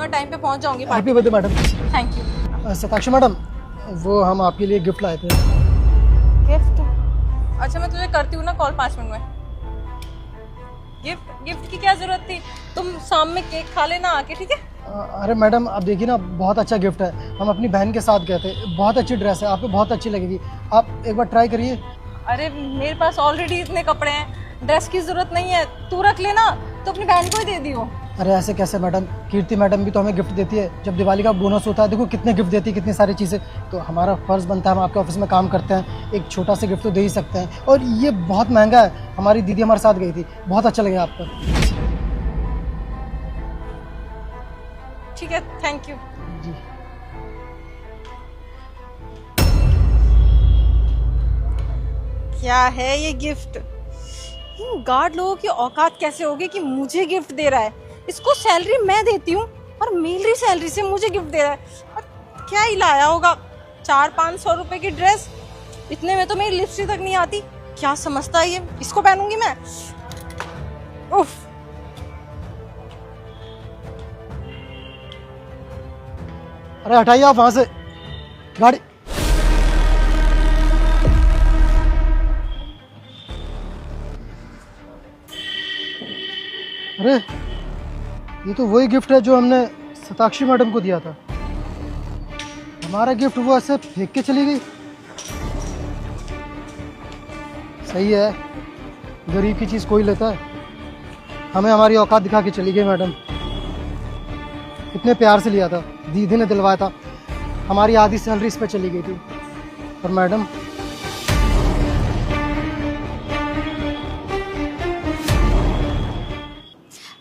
मैं टाइम पे पहुंच जाऊंगी। Happy birthday madam. Thank you. Satakshi madam, वो हम आपके लिए गिफ्ट लाए थे। गिफ्ट? अच्छा मैं तुझे करती हूँ ना कॉल 5 मिनट में। गिफ्ट की क्या जरूरत थी? तुम शाम में केक खा लेना आके, ठीक है? अरे मैडम आप देखिए ना, बहुत अच्छा गिफ्ट है। हम अपनी बहन के साथ गए थे, बहुत अच्छी ड्रेस है, आपको बहुत अच्छी लगेगी। आप एक बार ट्राई करिए। अरे मेरे पास ऑलरेडी इतने कपड़े हैं, ड्रेस की जरूरत नहीं है। तू रख लेना, तो अपनी बहन को ही दे दियो। अरे ऐसे कैसे मैडम, कीर्ति मैडम भी तो हमें गिफ्ट देती है। जब दिवाली का बोनस होता है देखो कितने गिफ्ट देती है, कितनी सारी चीज़ें। तो हमारा फर्ज बनता है, हम आपके ऑफिस में काम करते हैं, एक छोटा सा गिफ्ट तो दे ही सकते हैं। और ये बहुत महंगा है, हमारी दीदी हमारे साथ गई थी, बहुत अच्छा लगेगा आपको। ठीक है, थैंक यू। जी क्या है ये गिफ्ट? इन गार्ड लोगों की औकात कैसे होगी कि मुझे गिफ्ट दे रहा है? इसको सैलरी मैं देती हूँ और मेरी सैलरी से मुझे गिफ्ट दे रहा है। और क्या ही लाया होगा? 400-500 रुपए की ड्रेस, इतने में तो मेरी लिपस्टिक तक नहीं आती। क्या समझता है ये? इसको पहनूंगी मैं। उफ। अरे हटाइए आप वहाँ से गाड़ी। अरे ये तो वही गिफ्ट है जो हमने सताक्षी मैडम को दिया था। हमारा गिफ्ट वो ऐसे फेंक के चली गई। सही है, गरीब की चीज़ कोई लेता है। हमें हमारी औकात दिखा के चली गई मैडम। इतने प्यार से लिया था, दीदी ने दिलवाया था, हमारी आधी सैलरी इस पे चली गई थी। और मैडम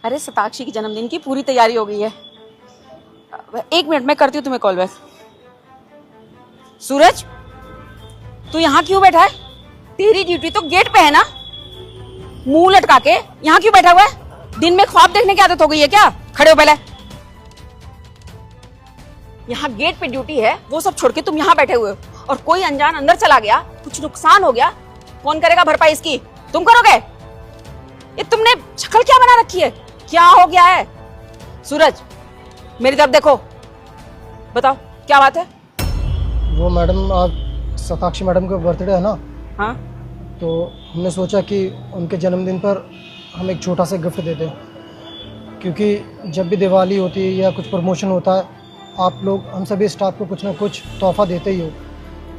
अरे सताक्षी की जन्मदिन की पूरी तैयारी हो गई है। 1 मिनट में करती हूँ तुम्हें कॉल बैक। सूरज, तू यहाँ क्यों बैठा है? तेरी ड्यूटी तो गेट पे है ना? मुंह लटका के यहाँ क्यों बैठा हुआ है? दिन में ख्वाब देखने की आदत हो गई है क्या? खड़े हो पहले। यहाँ गेट पे ड्यूटी है, वो सब छोड़ के तुम यहाँ बैठे हुए हो। और कोई अनजान अंदर चला गया, कुछ नुकसान हो गया, कौन करेगा भरपाई इसकी? तुम करोगे? ये तुमने शक्ल क्या बना रखी है? क्या हो गया है? सूरज मेरी तरफ देखो, बताओ क्या बात है? वो मैडम, आज सताक्षी मैडम का बर्थडे है ना, हाँ तो हमने सोचा कि उनके जन्मदिन पर हम एक छोटा सा गिफ्ट दे दें। क्योंकि जब भी दिवाली होती है या कुछ प्रमोशन होता है, आप लोग हम सभी स्टाफ को कुछ ना कुछ तोहफा देते ही हो।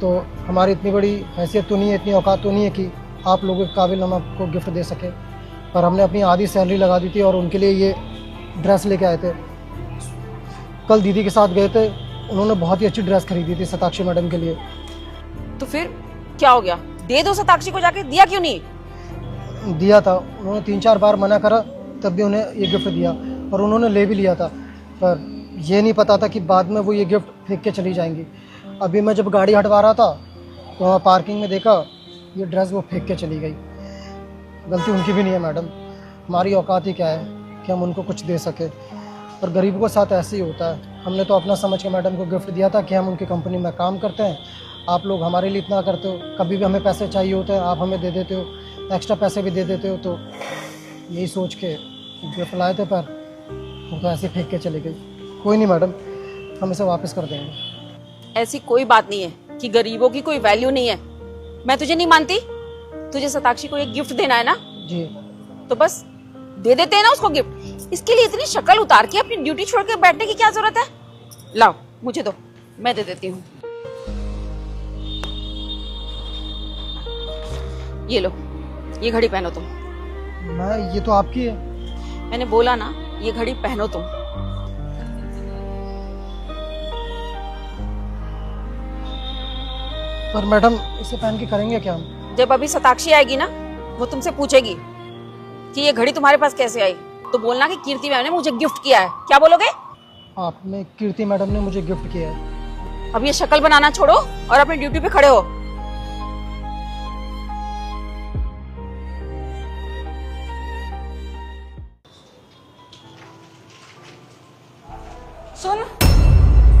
तो हमारी इतनी बड़ी हैसियत तो नहीं है, इतनी औकात तो नहीं है कि आप लोगों के काबिल हम आपको गिफ्ट दे सके। पर हमने अपनी आधी सैलरी लगा दी थी और उनके लिए ये ड्रेस लेके आए थे। कल दीदी के साथ गए थे, उन्होंने बहुत ही अच्छी ड्रेस खरीदी थी सताक्षी मैडम के लिए। तो फिर क्या हो गया? दे दो सताक्षी को जाके। दिया क्यों नहीं? दिया था, उन्होंने 3-4 बार मना करा, तब भी उन्हें ये गिफ्ट दिया और उन्होंने ले भी लिया था। पर ये नहीं पता था कि बाद में वो ये गिफ्ट फेंक के चली जाएंगी। अभी मैं जब गाड़ी हटवा रहा था तो वहाँ पार्किंग में देखा ये ड्रेस वो फेंक के चली गई। गलती उनकी भी नहीं है मैडम, हमारी औकात ही क्या है कि हम उनको कुछ दे सके। और गरीबों के साथ ऐसे ही होता है। हमने तो अपना समझ के मैडम को गिफ्ट दिया था कि हम उनकी कंपनी में काम करते हैं, आप लोग हमारे लिए इतना करते हो, कभी भी हमें पैसे चाहिए होते हैं आप हमें दे देते हो, एक्स्ट्रा पैसे भी दे देते हो। तो यही सोच के गिफ्ट लाए थे, पर वो तो ऐसे फेंक के चली गई। कोई नहीं मैडम, हम इसे वापस कर देंगे। ऐसी कोई बात नहीं है कि गरीबों की कोई वैल्यू नहीं है। मैं तुझे नहीं मानती। तुझे सताक्षी को एक गिफ्ट देना है ना, जी तो बस दे देते हैं ना उसको गिफ्ट। इसके लिए इतनी शक्ल उतार के अपनी ड्यूटी छोड़ के बैठने की क्या जरूरत है? लाओ मुझे दो, मैं दे देती हूँ। ये लो, ये घड़ी पहनो तुम। मैं, ये तो आपकी है। मैंने बोला ना, ये घड़ी पहनो तुम। पर मैडम इसे पहन के करेंगे क्या हम? जब अभी सताक्षी आएगी ना, वो तुमसे पूछेगी कि ये घड़ी तुम्हारे पास कैसे आई, तो बोलना कि कीर्ति मैम ने मुझे गिफ्ट किया है। क्या बोलोगे? आपने, कीर्ति मैडम ने मुझे गिफ्ट किया है। अब ये शक्ल बनाना छोड़ो और अपनी ड्यूटी पे खड़े हो। सुन,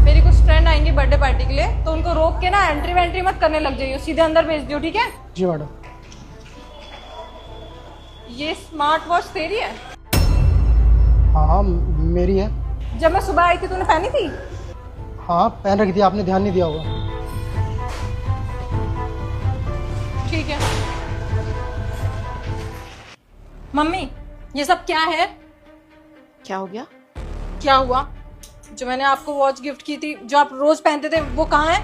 मेरी कुछ फ्रेंड आएंगे बर्थडे पार्टी के लिए, तो उनको रोक के ना एंट्री वेंट्री मत करने लग जाइयो, सीधे अंदर भेज दियो, ठीक है? जी मैडम। ये स्मार्ट वॉच तेरी है? हाँ हाँ मेरी है। जब मैं सुबह आई थी तूने पहनी थी? हाँ पहन रखी थी, आपने ध्यान नहीं दिया होगा। ठीक है। मम्मी ये सब क्या है? क्या हो गया? क्या हुआ? जो मैंने आपको वॉच गिफ्ट की थी, जो आप रोज पहनते थे, वो कहाँ है?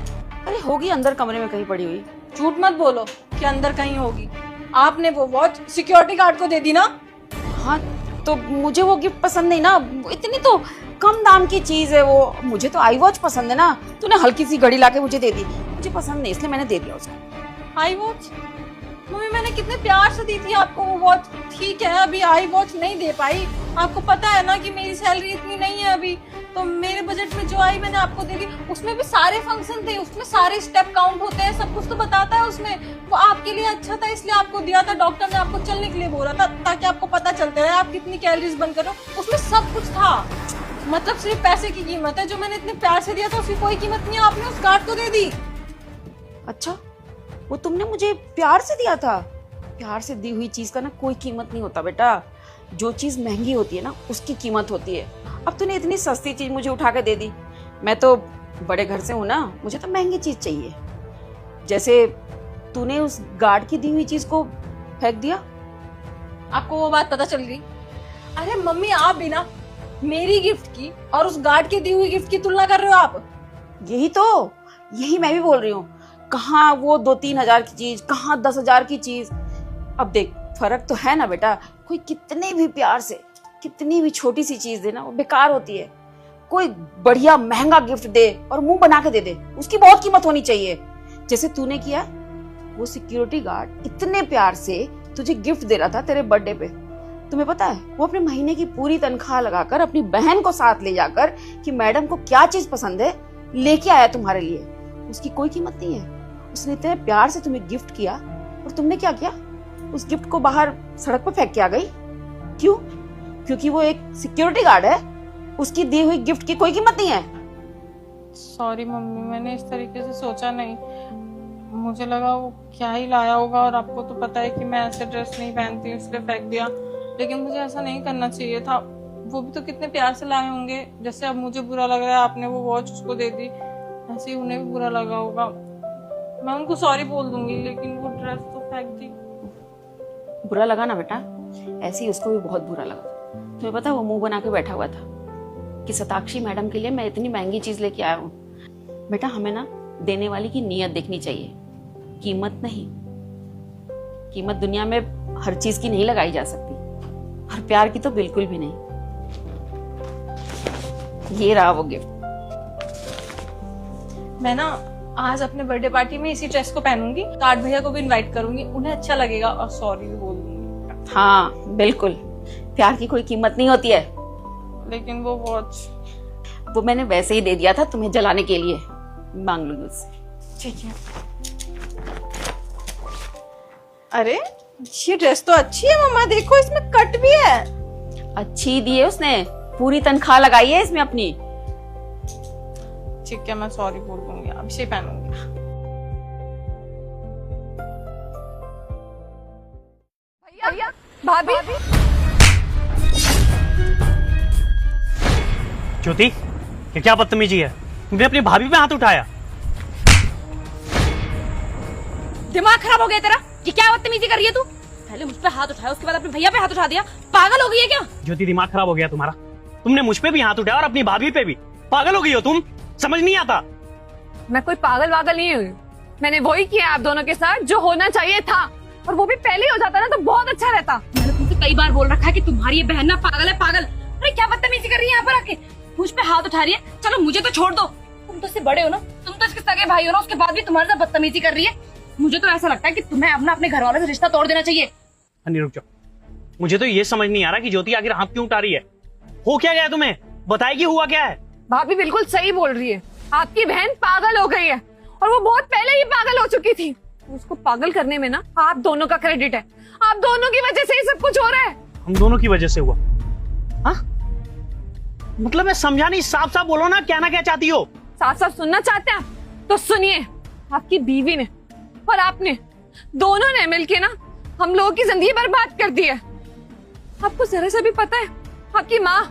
अरे होगी अंदर कमरे में कहीं पड़ी हुई। झूठ मत बोलो कि अंदर कहीं होगी। आपने वो वॉच सिक्योरिटी गार्ड को दे दी ना? हाँ तो मुझे वो गिफ्ट पसंद नहीं ना, इतनी तो कम दाम की चीज है वो। मुझे तो आई वॉच पसंद है ना, तूने हल्की सी घड़ी लाके मुझे दे दी, मुझे पसंद नहीं इसलिए मैंने दे दिया उसको। I watch? मम्मी मैंने कितने प्यार से दी थी आपको वो वॉच। ठीक है अभी आई वॉच नहीं दे पाई, आपको पता है ना कि मेरी सैलरी इतनी नहीं है अभी, तो मेरे बजट में जो आई मैंने आपको दे दी। उसमें भी सारे फंक्शन थे, उसमें सारे स्टेप काउंट होते हैं, सब कुछ तो बताता है उसमें। वो आपके लिए अच्छा था इसलिए आपको दिया था। डॉक्टर ने आपको चलने के लिए बोला था ताकि आपको पता चलते रहे आप कितनी कैलोरीज बर्न कर रहे हो। उसमें सब कुछ था। मतलब सिर्फ पैसे की कीमत है, जो मैंने इतने प्यार से दिया था उसकी कोई कीमत नहीं है, आपने उस गार्ड को दे दी। अच्छा वो तुमने मुझे प्यार से दिया था? प्यार से दी हुई चीज का ना कोई कीमत नहीं होता बेटा। जो चीज महंगी होती है ना उसकी कीमत होती है। अब तूने इतनी सस्ती चीज मुझे उठा के दे दी। मैं तो बड़े घर से हूं ना, मुझे तो महंगी चीज चाहिए। जैसे तूने उस गार्ड की दी हुई चीज को फेंक दिया। आपको वो बात पता चल गई? अरे मम्मी आप भी ना मेरी गिफ्ट की और उस गार्ड की दी हुई गिफ्ट की तुलना कर रहे हो आप। यही मैं भी बोल रही हूँ। कहाँ वो 2-3 हजार की चीज, कहाँ 10 हजार की चीज। अब देख फर्क तो है ना बेटा। कोई कितने भी प्यार से कितनी भी छोटी सी चीज दे ना वो बेकार होती है। कोई बढ़िया महंगा गिफ्ट दे और मुंह बना के दे दे, उसकी बहुत कीमत होनी चाहिए। जैसे तूने किया, वो सिक्योरिटी गार्ड इतने प्यार से तुझे गिफ्ट दे रहा था तेरे बर्थडे पे। तुम्हें पता है वो अपने महीने की पूरी तनख्वाह लगाकर अपनी बहन को साथ ले जाकर कि मैडम को क्या चीज पसंद है लेके आया तुम्हारे लिए। उसकी कोई कीमत नहीं है। उसने इतने प्यार से तुम्हें गिफ्ट किया और तुमने क्या किया? उस गिफ्ट को बाहर सड़क पर फेंक के आ गई। क्यों? क्योंकि वो एक सिक्योरिटी गार्ड है, उसकी दी हुई गिफ्ट की कोई कीमत नहीं है। सॉरी मम्मी, मैंने इस तरीके से सोचा नहीं। मुझे लगा वो क्या ही लाया होगा, और आपको तो पता है कि मैं ऐसे ड्रेस नहीं पहनती हूँ इसलिए फेंक दिया। लेकिन मुझे ऐसा नहीं करना चाहिए था। वो भी तो कितने प्यार से लाए होंगे। जैसे अब मुझे बुरा लग रहा है आपने वो वॉच उसको दे दी, ऐसे ही उन्हें भी बुरा लगा होगा। मैं उनको सॉरी बोल दूंगी, लेकिन वो ड्रेस तो फेंक दी। बुरा लगा ना बेटा, ऐसे ही उसको भी बहुत बुरा लगा। तुम्हें पता है वो मुंह बना के बैठा हुआ था कि सताक्षी मैडम के लिए मैं इतनी महंगी चीज लेके आया हूँ। बेटा हमें ना देने वाली की नीयत देखनी चाहिए, कीमत नहीं। कीमत दुनिया में हर चीज की नहीं लगाई जा सकती, और प्यार की तो बिल्कुल भी नहीं। ये रहा वो गिफ्ट। मैं ना आज अपने बर्थडे पार्टी में इसी ड्रेस को पहनूंगी। कार्ड भैया को भी इनवाइट करूंगी, उन्हें अच्छा लगेगा, और सॉरी भी बोल दूंगी। हाँ बिल्कुल, प्यार की कोई कीमत नहीं होती है। लेकिन वो वॉच, वो मैंने वैसे ही दे दिया था तुम्हें जलाने के लिए। मांग लूंगी उससे। ठीक है। अरे ये ड्रेस तो अच्छी है मम्मा, देखो इसमें कट भी है। अच्छी दी है उसने, पूरी तनख्वाह लगाई है इसमें अपनी। ठीक है मैं सॉरी बोल दूंगी, अब इसे पहनूंगी। भैया, भाभी, ज्योति ये क्या बदतमीजी है? तुमने अपनी भाभी पे हाथ उठाया। दिमाग खराब हो गया तेरा? ये क्या बदतमीजी कर रही है तू? पहले मुझ पे हाथ उठाया, उसके बाद अपने भैया पे हाथ उठा दिया। पागल हो गई है क्या? ज्योति दिमाग खराब हो गया तुम्हारा। तुमने मुझ पे भी हाथ उठाया और अपनी भाभी पे भी। पागल हो गई हो तुम? समझ नहीं आता? मैं कोई पागल वागल नहीं हुई। मैंने वही किया आप दोनों के साथ जो होना चाहिए था, और वो भी पहले ही हो जाता ना तो बहुत अच्छा रहता। मैंने तुमसे कई बार बोल रखा है कि तुम्हारी ये बहन ना पागल है, पागल। अरे क्या बदतमीजी कर रही है यहाँ पर आके? मुझ पे हाथ उठा रही है। चलो मुझे तो छोड़ दो, तुम तो इससे बड़े हो ना, तुम तो इसके सगे भाई हो ना, उसके बाद भी तुम्हारे साथ बदतमीजी कर रही है। मुझे तो ऐसा लगता है कि तुम्हें अपने घर वालों से रिश्ता तोड़ देना चाहिए। अन्नी रुक जाओ, मुझे तो ये समझ नहीं आ रहा कि ज्योति आखिर हाथ क्यों उठा रही है। हो क्या गया तुम्हें? बताएगी हुआ क्या है? भाभी बिल्कुल सही बोल रही है। आपकी बहन पागल हो गई है, और वो बहुत पहले ही पागल हो चुकी थी। उसको पागल करने में ना आप दोनों का क्रेडिट है। आप दोनों की वजह से ही सब कुछ हो रहा है। हम दोनों की वजह से हुआ? हाँ मतलब मैं समझा नहीं, साफ साफ बोलो ना, क्या चाहती हो? साफ साफ सुनना चाहते हैं तो सुनिए। आपकी बीवी ने और आपने दोनों ने मिलके ना हम लोगों की जिंदगी बर्बाद कर दी है। आपको जरा सा भी पता है आपकी माँ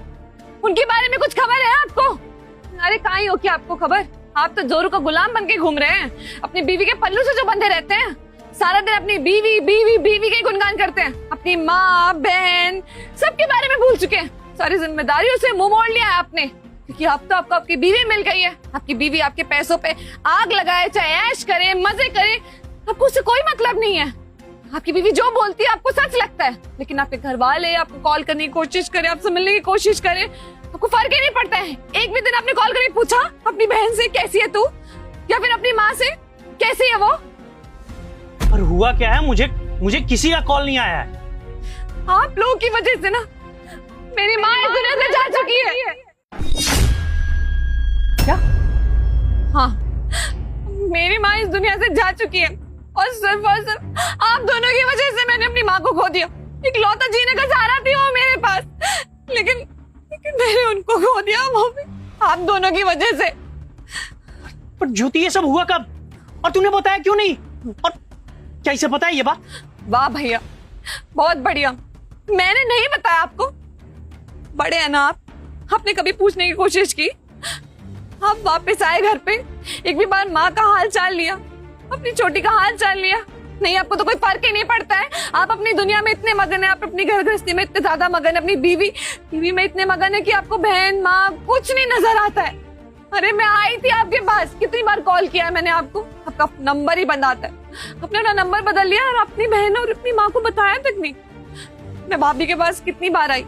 उनके बारे में कुछ खबर है आपको? अरे कहाँ ही हो क्या आपको खबर? आप तो जोरू का गुलाम बन के घूम रहे हैं, अपनी बीवी के पल्लू से जो बंधे रहते हैं। सारा दिन अपनी बीवी बीवी बीवी के गुणगान करते हैं, अपनी माँ बहन सबके बारे में भूल चुके हैं। सारी जिम्मेदारियों से मुंह मोड़ लिया है आपने, क्योंकि अब तो आपको आपकी बीवी मिल गई है। आपकी बीवी आपके पैसों पे आग लगाए, चाहे ऐश करे, मजे करे, आपको उससे कोई मतलब नहीं है। आपकी बीवी जो बोलती है आपको सच लगता है, लेकिन आपके घर वाले आपको कॉल करने की कोशिश करे, आपसे मिलने की कोशिश करे, आपको फर्क ही नहीं पड़ता है। एक भी दिन आपने कॉल करके पूछा अपनी बहन से कैसी है तू, या फिर अपनी माँ से कैसी है वो? और हुआ क्या है, मुझे किसी का कॉल नहीं आया है। आप लोगों की वजह से ना मेरी माँ इस दुनिया से जा चुकी है। क्या? हाँ, मेरी माँ इस दुनिया से जा चुकी है, और सिर्फ आप दोनों की वजह से मैंने अपनी माँ को खो दिया। इकलौता जीने का सहारा थी वो मेरे पास, लेकिन मैंने उनको खो दिया, वो भी आप दोनों की वजह से। पर ज्योति ये सब हुआ कब, और तूने बताया क्यों नहीं? और क्या इसे पता है ये बात? वाह भैया, बहुत बढ़िया। मैंने नहीं बताया आपको, बड़े हैं ना आप, आपने कभी पूछने की कोशिश की? आप वापस आए घर पे, एक भी बार माँ का हाल चाल लिया, अपनी छोटी का हाल चाल लिया? नहीं, आपको तो कोई फर्क ही नहीं पड़ता है। आप अपनी दुनिया में इतने मगन है, आप अपनी घर गृहस्थी में इतने ज्यादा मगन है, अपनी बीवी में इतने मगन है कि आपको बहन माँ कुछ नहीं नजर आता है। अरे मैं आई थी आपके पास, कितनी बार कॉल किया है मैंने आपको, आपका नंबर ही बंद आता है। आपने अपना नंबर बदल लिया और अपनी बहन और अपनी माँ को बताया तक नहीं। मैं भाभी के पास कितनी बार आई,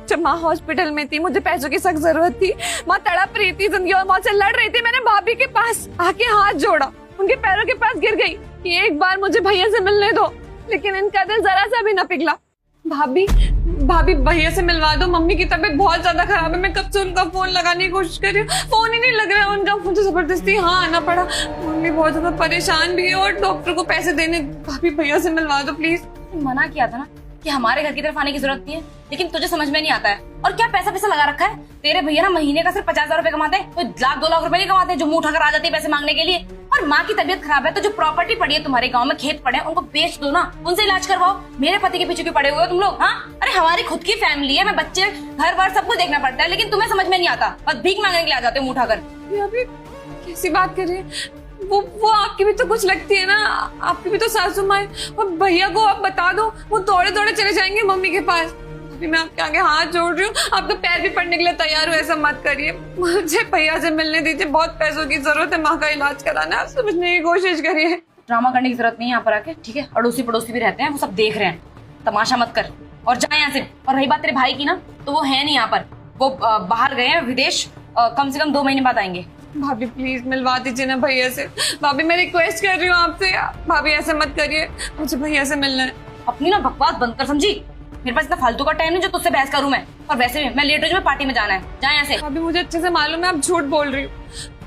जब माँ हॉस्पिटल में थी, मुझे पैसों की सख्त जरूरत थी, माँ तड़प रही थी, जिंदगी और मौत से लड़ रही थी, मैंने भाभी के पास आके हाथ जोड़ा, उनके पैरों के पास गिर गई कि एक बार मुझे भैया से मिलने दो, लेकिन इनका दिल जरा सा भी न पिघला। भाभी भैया से मिलवा दो, मम्मी की तबीयत बहुत ज्यादा खराब है। मैं कब से उनका फोन लगाने की कोशिश कर रही हूँ, फोन ही नहीं लग रहा है उनका। मुझे जबरदस्ती हाँ आना पड़ा, मम्मी बहुत ज्यादा परेशान भी है और डॉक्टर को पैसे देने। भाभी भैया से मिलवा दो प्लीज। मना किया था ना कि हमारे घर की तरफ आने की जरूरत नहीं है, लेकिन तुझे समझ में नहीं आता है। और क्या पैसा लगा रखा है? तेरे भैया ना महीने का सिर्फ 50,000 रुपए कमाते हैं, कोई लाख 2 लाख रुपए नहीं कमाते, जो मुंह उठाकर आ जाती है पैसे मांगने के लिए। और माँ की तबीयत खराब है तो जो प्रॉपर्टी पड़ी है तुम्हारे गांव में, खेत पड़े हैं, उनको बेच दो ना, उनसे इलाज करवाओ। मेरे पति के पीछे क्यों पड़े हुए हो तुम लोग? हाँ, अरे हमारी खुद की फैमिली है, मैं बच्चे घर बार सब कुछ देखना पड़ता है, लेकिन तुम्हें समझ में नहीं आता, बस भीख मांगने के लिए आ जाते हो मुंह उठाकर। कैसी बात कर रही है? वो आपकी भी तो कुछ लगती है ना, आपकी भी तो सासू माँ है। और भैया को आप बता दो, वो दौड़े दौड़े चले जाएंगे मम्मी के पास। अभी मैं आपके आगे हाथ जोड़ रही हूँ, आपका पैर भी पड़ने के लिए तैयार हो, ऐसा मत करिए। मुझे भैया से मिलने दीजिए, बहुत पैसों की जरूरत है, माँ का इलाज कराना है, आप समझने की कोशिश करिए। ड्रामा करने की जरूरत नहीं है यहाँ पर आके, ठीक है? अड़ोसी पड़ोसी भी रहते हैं, वो सब देख रहे हैं, तमाशा मत कर और जा यहाँ से। और रही बात तेरे भाई की ना, तो वो है नहीं यहाँ पर, वो बाहर गए हैं विदेश, कम से कम 2 महीने बाद आएंगे। भाभी प्लीज मिलवा दीजिए ना भैया से। भाभी मैं रिक्वेस्ट कर रही हूँ आपसे, भाभी ऐसे मत करिए, मुझे भैया से मिलना है। अपनी ना बकवास बंद कर, समझी? मेरे पास इतना फालतू का टाइम नहीं जो तुझसे बहस करूं मैं, और वैसे भी मैं लेट हो जाऊं, पार्टी में जाना है, जा यहाँ से। भाभी मुझे अच्छे से मालूम है आप झूठ बोल रही हो,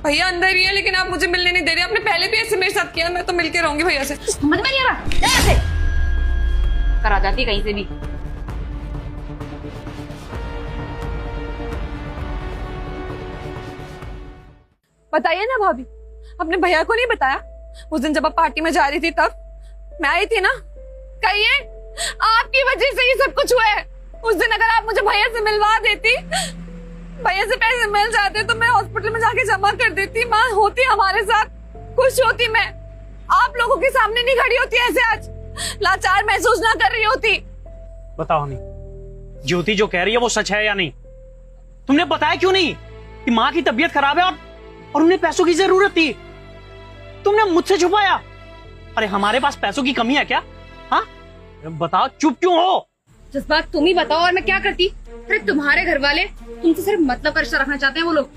भैया अंदर ही है, लेकिन आप मुझे मिलने नहीं दे रहे। आपने पहले भी ऐसे मेरे साथ किया, मैं तो मिलके रहूंगी भैया से। समझ में नहीं आ रहा, जा यहाँ से, करा जाती कहीं से भी। बताइए ना भाभी, अपने भैया को नहीं बताया? उस दिन जब आप पार्टी में जा रही थी तब मैं आई थी ना, कहिए आपकी वजह से ये सब कुछ हुआ है। उस दिन अगर आप मुझे भैया से मिलवा देती, भैया से पैसे मिल जाते, तो मैं हॉस्पिटल में जाके जमा कर देती, माँ होती हमारे साथ, खुश होती, मैं आप लोगों के सामने नहीं खड़ी होती ऐसे, आज लाचार महसूस ना कर रही होती। बताओ नहीं, ज्योति जो कह रही है वो सच है या नहीं? तुमने बताया क्यों नहीं कि माँ की तबीयत खराब है और उन्हें पैसों की जरूरत थी? तुमने मुझसे छुपाया। अरे हमारे पास पैसों की कमी है क्या? हाँ बताओ, चुप क्यों हो? जज्बात तुम ही बताओ और मैं क्या करती? अरे तुम्हारे घर वाले तुमसे सिर्फ मतलब का रिश्ता रखना चाहते हैं। वो लोग,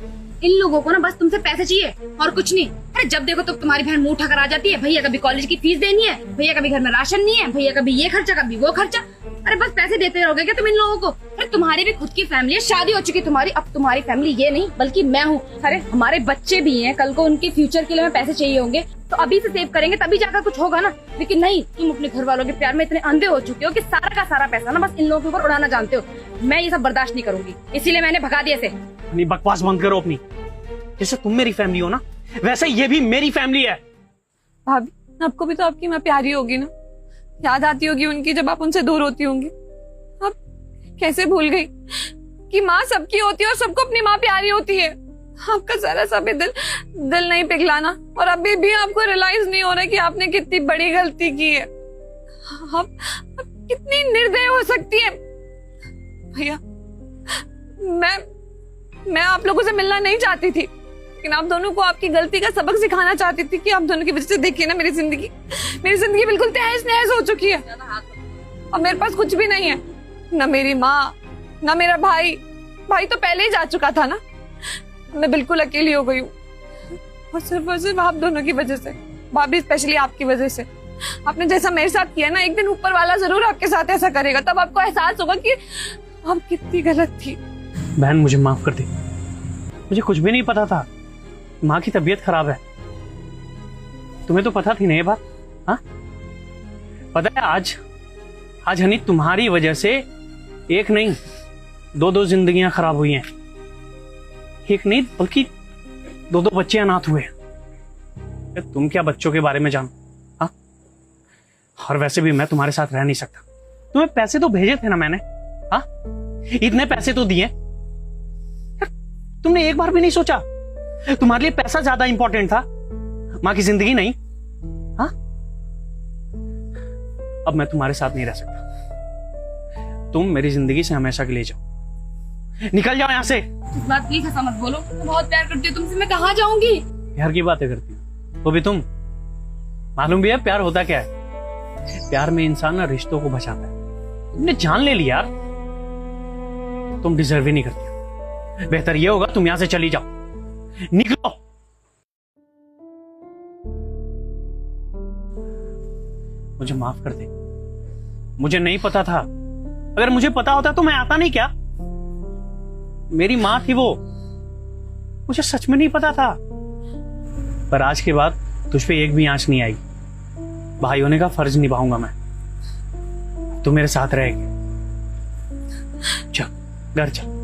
इन लोगों को ना बस तुमसे पैसे चाहिए और कुछ नहीं। अरे जब देखो तो तुम्हारी बहन मुंह उठाकर आ जाती है, भैया कभी कॉलेज की फीस देनी है, भैया कभी घर में राशन नहीं है, भैया कभी ये खर्चा कभी वो खर्चा। अरे बस पैसे देते रहोगे क्या तुम इन लोगों को? अरे तुम्हारी भी खुद की फैमिली है, शादी हो चुकी तुम्हारी, अब तुम्हारी फैमिली ये नहीं बल्कि मैं हूँ। अरे हमारे बच्चे भी हैं, कल को उनके फ्यूचर के लिए हमें पैसे चाहिए होंगे, तो अभी से सेव करेंगे तभी जाकर कुछ होगा ना। लेकिन नहीं, तुम अपने घर वालों के प्यार में इतने अंधे हो चुके हो कि सारा का सारा पैसा ना बस इन लोगों के ऊपर उड़ाना जानते हो। मैं ये सब बर्दाश्त नहीं करूंगी, इसीलिए मैंने भगा दिया इसे। नहीं, बकवास बंद करो अपनी। जैसे तुम मेरी फैमिली हो ना, वैसे ये भी मेरी फैमिली है। भाभी आपको भी तो आपकी माँ प्यारी होगी ना, याद आती होगी उनकी जब आप उनसे दूर होती होंगी। आप कैसे भूल गई? कि माँ सबकी होती है और सबको अपनी माँ प्यारी होती है। आपका जरा सा भी दिल नहीं पिघलाना, और अभी भी आपको रियलाइज नहीं हो रहा कि आपने कितनी बड़ी गलती की है। आप कितनी निर्दयी हो सकती है। भैया, मैं आप लोगों से मिलना नहीं चाहती थी, लेकिन आप दोनों को आपकी गलती का सबक सिखाना चाहती थी कि आप दोनों की वजह से देखिए ना मेरी जिंदगी बिल्कुल तहस नहस हो चुकी है। और मेरे पास कुछ भी नहीं है, ना मेरी माँ, ना मेरा भाई तो पहले ही जा चुका था ना। मैं बिल्कुल अकेली हो गई हूँ, और सिर्फ आप दोनों की वजह से, भाभी स्पेशली आपकी वजह से। आपने जैसा मेरे साथ किया ना, एक दिन ऊपर वाला जरूर आपके साथ ऐसा करेगा, तब आपको एहसास होगा कि हम कितनी गलत थी। बहन मुझे माफ कर दे, मुझे कुछ भी नहीं पता था माँ की तबीयत खराब है। तुम्हें तो पता थी ना ये बात? हाँ, पता है आज हनी तुम्हारी वजह से एक नहीं दो जिंदगियां खराब हुई हैं। एक नहीं बल्कि दो बच्चे अनाथ हुए। तुम क्या बच्चों के बारे में जानो? हाँ, और वैसे भी मैं तुम्हारे साथ रह नहीं सकता। तुम्हें पैसे तो भेजे थे ना मैंने, हाँ, इतने पैसे तो दिए, तुमने एक बार भी नहीं सोचा तुम्हारे लिए पैसा ज्यादा इंपॉर्टेंट था, माँ की जिंदगी नहीं? हाँ, अब मैं तुम्हारे साथ नहीं रह सकता। तुम मेरी जिंदगी से हमेशा के लिए जाओ, निकल जाओ यहां से। इस बात प्लीज ऐसा मत बोलो, मैं बहुत प्यार करती हूँ तुमसे, मैं कहाँ जाऊंगी? प्यार की बातें करती हो तो भी तुम, मालूम भी है प्यार होता क्या है? प्यार में इंसान ना रिश्तों को बचाता है। तुमने जान ले लिया यार, तुम डिजर्व ही नहीं करती। बेहतर ये होगा तुम यहां से चली जाओ, निकलो। मुझे माफ कर दे, मुझे नहीं पता था। अगर मुझे पता होता तो मैं आता नहीं क्या? मेरी माँ थी वो, मुझे सच में नहीं पता था। पर आज के बाद तुझ पे एक भी आंच नहीं आएगी। भाई होने का फर्ज निभाऊंगा मैं। तू मेरे साथ रहेगी। चल घर चल।